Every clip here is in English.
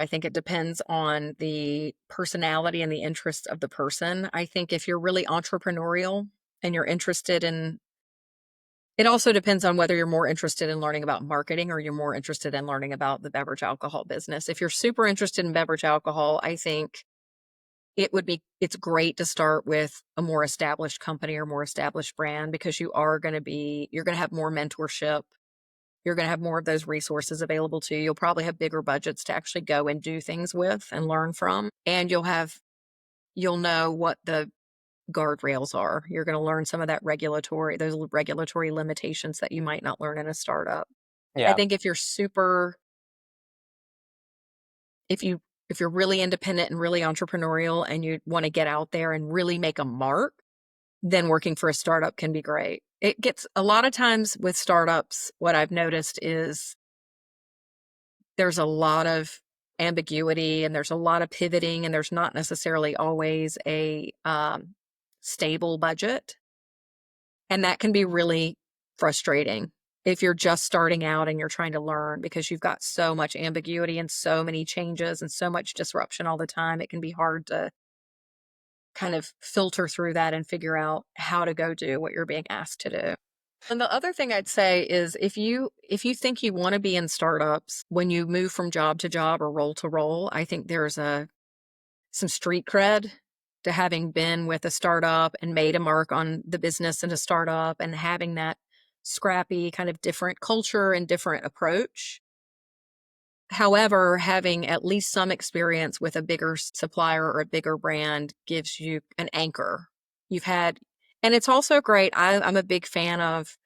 I think it depends on the personality and the interests of the person. I think if you're really entrepreneurial and you're interested in it also depends on whether you're more interested in learning about marketing or you're more interested in learning about the beverage alcohol business. If you're super interested in beverage alcohol, I think it's great to start with a more established company or more established brand because you're going to have more mentorship. You're going to have more of those resources available to you. You'll probably have bigger budgets to actually go and do things with and learn from. And you'll know what the guardrails are. You're going to learn some of those regulatory limitations that you might not learn in a startup. I Yeah. think if you if you're really independent and really entrepreneurial and you want to get out there and really make a mark, then working for a startup can be great. It gets a lot of times with startups, what I've noticed is there's a lot of ambiguity and there's a lot of pivoting and there's not necessarily always a stable budget. And that can be really frustrating if you're just starting out and you're trying to learn because you've got so much ambiguity and so many changes and so much disruption all the time. It can be hard to kind of filter through that and figure out how to go do what you're being asked to do. And the other thing I'd say is if you think you want to be in startups when you move from job to job or role to role, I think there's a some street cred to having been with a startup and made a mark on the business in a startup and having that scrappy kind of different culture and different approach. However, having at least some experience with a bigger supplier or a bigger brand gives you an anchor. You've had, and it's also great. I'm a big fan of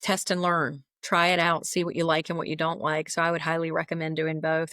test and learn. Try it out, see what you like and what you don't like. So I would highly recommend doing both.